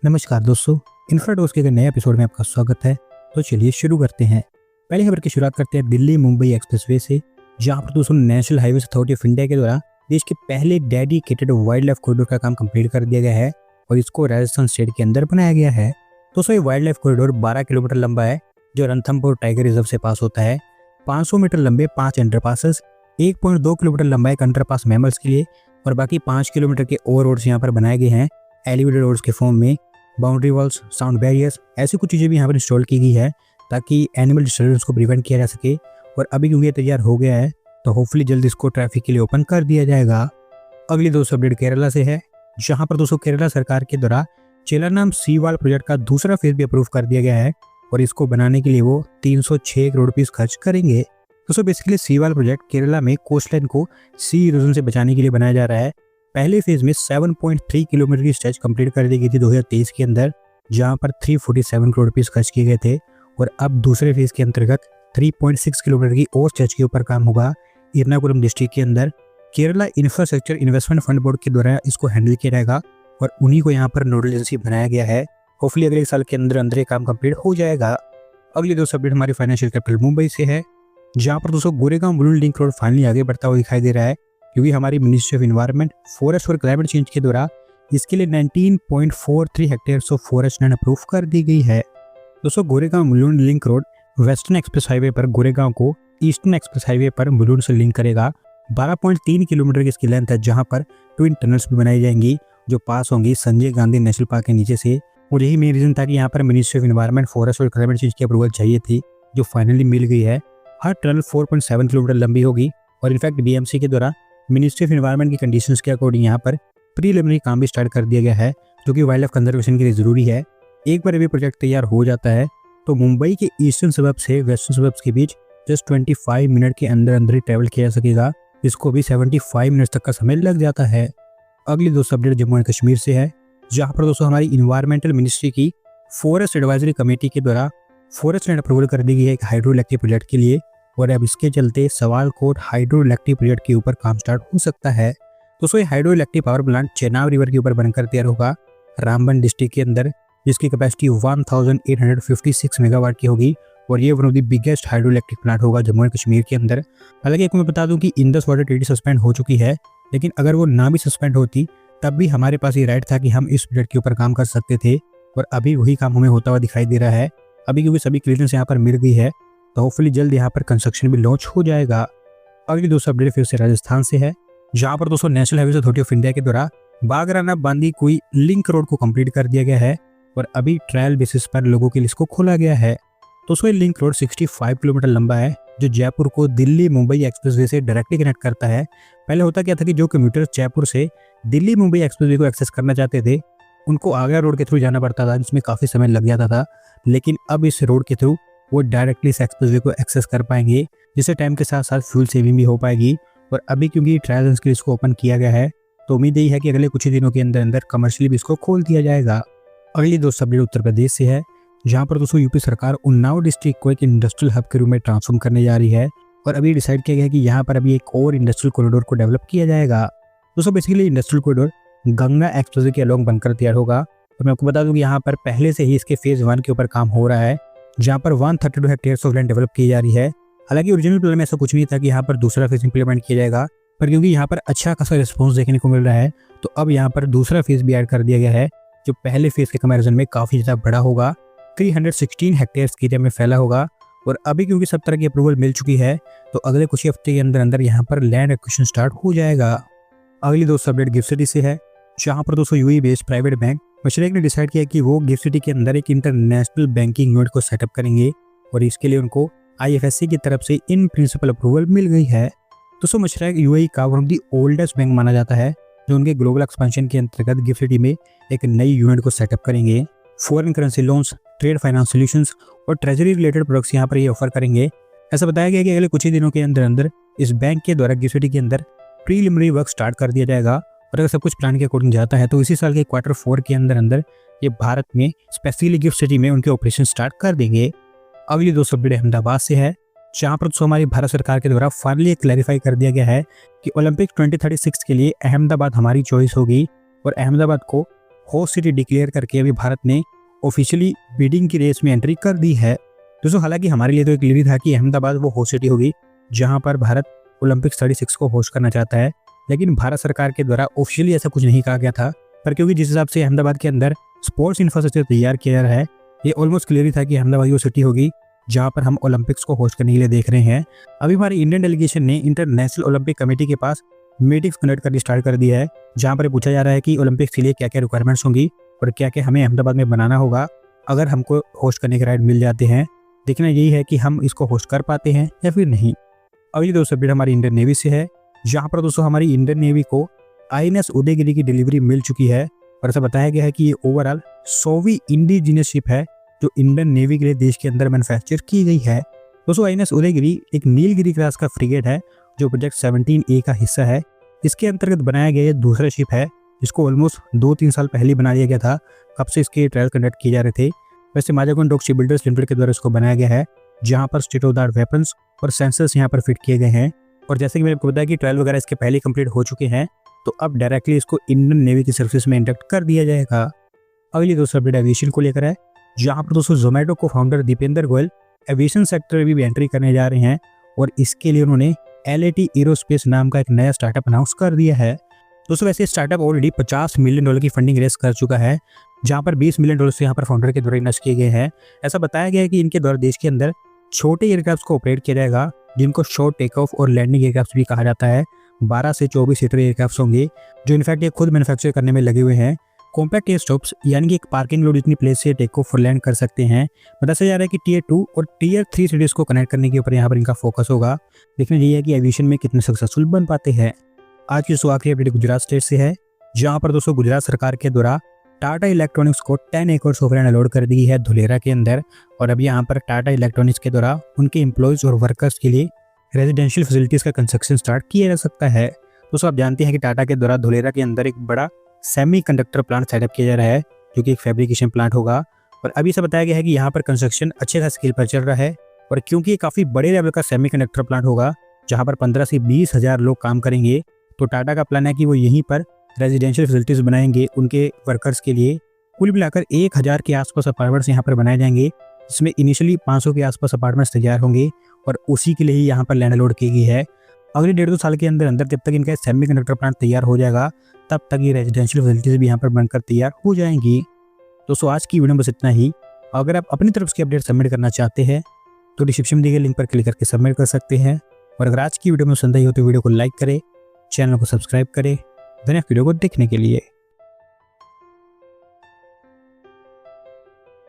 नमस्कार दोस्तों, इन्फ्राडोज के एक नए एपिसोड में आपका स्वागत है। तो चलिए शुरू करते हैं। पहली खबर की शुरुआत करते हैं दिल्ली मुंबई एक्सप्रेसवे से, जहां पर दोस्तों national highways authority of India के द्वारा देश के पहले डेडिकेटेड वाइल्ड लाइफ कॉरिडोर का काम कंप्लीट कर दिया गया है और इसको राजस्थान स्टेट के अंदर बनाया गया है। दोस्तों ये वाइल्ड लाइफ कॉरिडोर 12 किलोमीटर लंबा है, जो रणथंभौर टाइगर रिजर्व से पास होता है। 500 मीटर लंबे 5 अंडरपासेस, 1.2 किलोमीटर लंबा एक अंडरपास मैमल्स के लिए और बाकी 5 किलोमीटर के और रोड्स यहाँ पर बनाए गए हैं एलिवेटेड रोड्स के फॉर्म में। बाउंड्री वॉल्स, साउंड बैरियर्स, ऐसी कुछ चीज़ें भी यहाँ पर इंस्टॉल की गई है ताकि एनिमल डिस्टर्बेंस को प्रिवेंट किया जा सके। और अभी क्योंकि ये तैयार हो गया है तो होपफुली जल्द इसको ट्रैफिक के लिए ओपन कर दिया जाएगा। अगली दोस्तों अपडेट केरला से है, जहाँ पर दोस्तों केरला सरकार के द्वारा चेलानाम सी वाल प्रोजेक्ट का दूसरा फेज भी अप्रूव कर दिया गया है और इसको बनाने के लिए वो 306 करोड़ रुपीस खर्च करेंगे। दोस्तों बेसिकली सी वाल प्रोजेक्ट केरला में कोस्टलाइन को सी इरोजन से बचाने के लिए बनाया जा रहा है। पहले फेज में 7.3 किलोमीटर की स्ट्रेच कंप्लीट कर दी गई थी 2023 के अंदर, जहां पर 347 करोड़ रुपीस खर्च किए गए थे और अब दूसरे फेज के अंतर्गत 3.6 किलोमीटर की और स्ट्रेच के ऊपर काम होगा एर्नाकुलम डिस्ट्रिक्ट के अंदर। Kerala infrastructure investment fund board के द्वारा इसको हैंडल किया जाएगा और उन्हीं को यहाँ पर नोडल एजेंसी बनाया गया है। होपफुली अगले साल के अंदर अंदर ये काम कंप्लीट हो जाएगा। अगली दोस्तों अपडेट हमारी फाइनेंशियल कैपिटल मुंबई से है, जहाँ पर दोस्तों Goregaon Mulund link road finally आगे बढ़ता हुआ दिखाई दे रहा है, क्योंकि हमारी मिनिस्ट्री ऑफ इन्वायरमेंट, फॉरेस्ट और क्लाइमेट चेंज के द्वारा इसके लिए 19.43 hectares of forest land approve कर दी गई है। दोस्तों Goregaon Mulund link road western express highway पर गोरेगांव को ईस्टर्न एक्सप्रेस हाईवे पर मुलुंड से लिंक करेगा। 12.3 किलोमीटर की इसकी लेंथ है, जहां पर ट्विन टनल्स भी बनाई जाएंगी जो पास होंगी संजय गांधी नेशनल पार्क के नीचे से। और यही मेन रीजन था कि यहाँ पर मिनिस्ट्री ऑफ इन्वायरमेंट, फॉरेस्ट और क्लाइमेट चेंज की अप्रूवल चाहिए थी, जो फाइनली मिल गई है। हर टनल 4.7 किलोमीटर लंबी होगी और इनफैक्ट बीएमसी के द्वारा मिनिस्ट्री ऑफ इन्वायरमेंट की कंडीशंस के अकॉर्डिंग यहाँ पर प्रीलिमिनरी काम भी स्टार्ट कर दिया गया है, जो कि वाइल्ड लाइफ कंजर्वेशन के लिए जरूरी है। एक बार ये प्रोजेक्ट तैयार हो जाता है तो मुंबई के ईस्टर्न सबब से वेस्टर्न सबब्स के बीच जस्ट 25 मिनट के अंदर अंदर ही ट्रैवल किया जा सकेगा। इसको भी 75 मिनट तक का समय लग जाता है। अगली दोस्तों अपडेट जम्मू एंड कश्मीर से है, जहाँ पर दोस्तों हमारी इन्वायरमेंटल मिनिस्ट्री की फॉरेस्ट एडवाइजरी कमेटी के द्वारा फॉरेस्ट लैंड अप्रूवल कर दी गई है एक हाइड्रो इलेक्ट्रिक प्रोजेक्ट के लिए और अब इसके चलते सवालकोट हाइड्रो इलेक्ट्रिक प्रोजेक्ट के ऊपर काम स्टार्ट हो सकता है। दोस्तों ये hydro electric power plant Chenab river के ऊपर बनकर तैयार होगा रामबन डिस्ट्रिक्ट के अंदर, जिसकी कैपेसिटी 1856 मेगावाट की होगी और ये one of the biggest hydro electric plant होगा जम्मू एंड कश्मीर के अंदर। हालांकि एक मैं बता दूं कि इंडस वाटर ट्रीटी सस्पेंड हो चुकी है, लेकिन अगर वो ना भी सस्पेंड होती तब भी हमारे पास ये राइट था कि हम इस प्रोजेक्ट के ऊपर काम कर सकते थे और अभी वही काम हमें होता हुआ दिखाई दे रहा है। अभी क्योंकि सभी क्लियरेंस यहाँ पर मिल गई है तो होपफुली जल्द यहाँ पर कंस्ट्रक्शन भी लॉन्च हो जाएगा। अगली दोस्तों अपडेट फिर से राजस्थान से है, जहाँ पर दोस्तों national highways authority of India के द्वारा बागराना बांदी कुई लिंक रोड को कंप्लीट कर दिया गया है और अभी ट्रायल बेसिस पर लोगों के लिए इसको खोला गया है। दोस्तों ये लिंक रोड 65 किलोमीटर लंबा है, जो जयपुर को दिल्ली मुंबई एक्सप्रेसवे से डायरेक्टली कनेक्ट करता है। पहले होता क्या था कि जो कम्यूटर्स जयपुर से दिल्ली मुंबई एक्सप्रेसवे को एक्सेस करना चाहते थे उनको आगरा रोड के थ्रू जाना पड़ता था, जिसमें काफ़ी समय लग जाता था। लेकिन अब इस रोड के थ्रू वो डायरेक्टली इस एक्सप्रेसवे को एक्सेस कर पाएंगे, जिससे टाइम के साथ साथ फ्यूल सेविंग भी हो पाएगी। और अभी क्योंकि ट्रायल्स के लिए इसको ओपन किया गया है तो उम्मीद यही है कि अगले कुछ ही दिनों के अंदर अंदर कमर्शियली भी इसको खोल दिया जाएगा। अगली दोस्तों अपडेट उत्तर प्रदेश से है, जहाँ पर दोस्तों यूपी सरकार उन्नाव डिस्ट्रिक्ट को एक इंडस्ट्रियल हब के रूप में ट्रांसफॉर्म करने जा रही है और अभी डिसाइड किया गया है कि यहाँ पर अभी एक और इंडस्ट्रियल कॉरिडोर को डेवलप किया जाएगा। दोस्तों basically industrial corridor Ganga expressway के अलोंग बनकर तैयार होगा और मैं आपको बता दूं कि यहाँ पर पहले से ही इसके फेज 1 के ऊपर काम हो रहा है, जहाँ पर 132 हेक्टेयर्स ऑफ लैंड डेवलप की जा रही है। हालांकि ओरिजिनल प्लान में ऐसा कुछ नहीं था कि यहाँ पर दूसरा फेज इंप्लीमेंट किया जाएगा, पर क्योंकि यहाँ पर अच्छा खासा रिस्पॉन्स देखने को मिल रहा है तो अब यहाँ पर दूसरा फेज भी ऐड कर दिया गया है, जो पहले फेज के कंपैरिजन में काफ़ी ज़्यादा बड़ा होगा। 316 हेक्टेयर्स की एरिया में फैला होगा और अभी क्योंकि सब तरह की अप्रूवल मिल चुकी है तो अगले कुछ ही हफ्ते के अंदर अंदर यहाँ पर लैंड एक्विजिशन स्टार्ट हो जाएगा। अगली दोस्तों अपडेट गिफ्ट सिटी से है, जहाँ पर दोस्तों UAE based private bank Mashreq ने डिसाइड किया कि वो गिफ्ट सिटी के अंदर एक इंटरनेशनल बैंकिंग यूनिट को सेटअप करेंगे और इसके लिए उनको आईएफएससी की तरफ से इन प्रिंसिपल अप्रूवल मिल गई है। दोस्तों मशरेक यूएई का one of the oldest bank माना जाता है, जो उनके ग्लोबल एक्सपेंशन के अंतर्गत गिफ्ट सिटी में एक नई यूनिट को सेटअप करेंगे। Foreign currency loans, trade finance solutions और ट्रेजरी रिलेटेड प्रोडक्ट्स यहाँ पर ये ऑफर करेंगे। ऐसा बताया गया कि अगले कुछ ही दिनों के अंदर अंदर इस बैंक के द्वारा गिफ्ट सिटी के अंदर प्रीलिमिनरी वर्क स्टार्ट कर दिया जाएगा और अगर सब कुछ प्लान के अकॉर्डिंग जाता है तो इसी साल के Q4 के अंदर अंदर ये भारत में स्पेशली गिफ्ट सिटी में उनके ऑपरेशन स्टार्ट कर देंगे। अगली दोस्तों अपडेट अहमदाबाद से है, जहाँ पर हमारी भारत सरकार के द्वारा फाइनली क्लैरिफाई कर दिया गया है कि ओलंपिक 2036 के लिए अहमदाबाद हमारी चॉइस होगी और अहमदाबाद को होस्ट सिटी डिक्लेयर करके अभी भारत ने ऑफिशियली बिडिंग की रेस में एंट्री कर दी है। दोस्तों हालांकि हमारे लिए तो एक क्लियर था कि अहमदाबाद वो होस्ट सिटी होगी जहां पर भारत ओलंपिक 36 को होस्ट करना चाहता है, लेकिन भारत सरकार के द्वारा ऑफिशियली ऐसा कुछ नहीं कहा गया था। पर क्योंकि जिस हिसाब से अहमदाबाद के अंदर स्पोर्ट्स इंफ्रास्ट्रक्चर तैयार किया जा रहा है, ये ऑलमोस्ट क्लियर था कि अहमदाबाद वो सिटी होगी जहां पर हम ओलंपिक्स को होस्ट करने के लिए देख रहे हैं। अभी हमारी इंडियन डेलीगेशन ने इंटरनेशनल ओलंपिक कमेटी के पास मीटिंग्स कंडक्ट करनी स्टार्ट कर दी है, जहां पर पूछा जा रहा है कि ओलंपिक्स के लिए क्या क्या रिक्वायरमेंट्स होंगी और क्या क्या हमें अहमदाबाद में बनाना होगा अगर हमको होस्ट करने के राइट मिल जाते हैं। देखना यही है कि हम इसको होस्ट कर पाते हैं या फिर नहीं। अगली दोस्तों अपडेट हमारी इंडियन नेवी से है, जहां पर दोस्तों हमारी इंडियन नेवी को INS उदयगिरी की डिलीवरी मिल चुकी है और ऐसा बताया गया है कि ये ओवरऑल 100वीं इंडिजीनियस शिप है जो इंडियन नेवी के लिए देश के अंदर मैन्युफैक्चर की गई है। दोस्तों INS उदयगिरी एक नीलगिरी क्लास का फ्रिगेट है जो प्रोजेक्ट 17A का हिस्सा है। इसके अंतर्गत बनाया गया ये दूसरा शिप है जिसको ऑलमोस्ट 2-3 साल पहले बना दिया गया था, कब से इसके ट्रायल कंडक्ट किए जा रहे थे। वैसे माजागोन डॉक शिप बिल्डर्स लिमिटेड के द्वारा इसको बनाया गया है, जहां पर state of the art weapons और सेंसर्स यहाँ पर फिट किए गए हैं। और जैसे कि मैंने आपको बताया कि ट्रायल वगैरह इसके पहले कंप्लीट हो चुके हैं, तो अब डायरेक्टली इसको इंडियन नेवी की सर्विस में इंडक्ट कर दिया जाएगा। अगली दोस्तों अपडेट एविएशन को लेकर है, जहां पर दोस्तों जोमेटो को founder Deepinder Goyal aviation sector में भी एंट्री करने जा रहे हैं और इसके लिए उन्होंने LAT एरोस्पेस नाम का एक नया स्टार्टअप अनाउंस कर दिया है। दोस्तों वैसे स्टार्टअप ऑलरेडी $50 मिलियन की फंडिंग रेस कर चुका है, जहां पर $20 मिलियन से यहाँ पर फाउंडर के द्वारा इन्वेस्ट किए गए हैं। ऐसा बताया गया है कि इनके द्वारा देश के अंदर छोटे एयरक्राफ्ट को ऑपरेट किया जाएगा, जिनको शॉर्ट टेक ऑफ और लैंडिंग एयरक्राफ्ट भी कहा जाता है। 12 से 24 सीटर एयरक्राफ्ट होंगे जो इनफैक्ट ये खुद मैन्युफैक्चर करने में लगे हुए हैं। कॉम्पैक्ट एयर स्टॉप्स यानी कि एक पार्किंग लॉट जितनी प्लेस से टेक ऑफ और लैंड कर सकते हैं। बताया जा रहा है कि Tier 2 और Tier 3 सिटीज को कनेक्ट करने के ऊपर यहाँ पर इनका फोकस होगा। देखना यही है कि एविएशन में कितने सक्सेसफुल बन पाते हैं। आज की आखिरी अपडेट गुजरात स्टेट से है, जहाँ पर दोस्तों गुजरात सरकार के द्वारा टाटा इलेक्ट्रॉनिक्स को 10 एकड़ ऑफ लैंड अलॉट कर दी है धुलेरा के अंदर। और अब यहाँ पर टाटा इलेक्ट्रॉनिक्स के द्वारा उनके एम्प्लॉयज और वर्कर्स के लिए रेजिडेंशियल फैसिलिटीज का कंस्ट्रक्शन स्टार्ट किया जा सकता है। दोस्तों आप जानते हैं कि टाटा के द्वारा धुलेरा के अंदर एक बड़ा सेमीकंडक्टर प्लांट सेटअप किया जा रहा है, जो कि एक फैब्रिकेशन प्लांट होगा। और अभी से बताया गया है कि यहाँ पर कंस्ट्रक्शन अच्छे खास स्केल पर चल रहा है, और क्योंकि ये काफ़ी बड़े लेवल का सेमीकंडक्टर प्लांट होगा जहाँ पर 15 से 20 हज़ार लोग काम करेंगे, तो टाटा का प्लान है कि वो यहीं पर रेजिडेंशियल फैसिलिटीज बनाएंगे उनके वर्कर्स के लिए। कुल मिलाकर 1000 के आसपास अपार्टमेंट्स यहाँ पर बनाए जाएंगे, जिसमें इनिशियली 500 के आसपास अपार्टमेंट्स तैयार होंगे और उसी के लिए ही यहाँ पर लैंड अलॉट की गई है। अगले 1.5-2 साल के अंदर जब तक इनका सेमीकंडक्टर प्लांट तैयार हो जाएगा, तब तक ये रेजिडेंशियल फैसिलिटीज भी यहाँ पर बनकर तैयार हो जाएंगी। दोस्तों आज की वीडियो में बस इतना ही। अगर आप अपनी तरफ से अपडेट सबमिट करना चाहते हैं तो डिस्क्रिप्शन में दिए गए लिंक पर क्लिक करके सबमिट कर सकते हैं। और अगर आज की वीडियो में पसंद आई हो तो वीडियो को लाइक करें, चैनल को सब्सक्राइब करें। धन्यवाद वीडियो को देखने के लिए।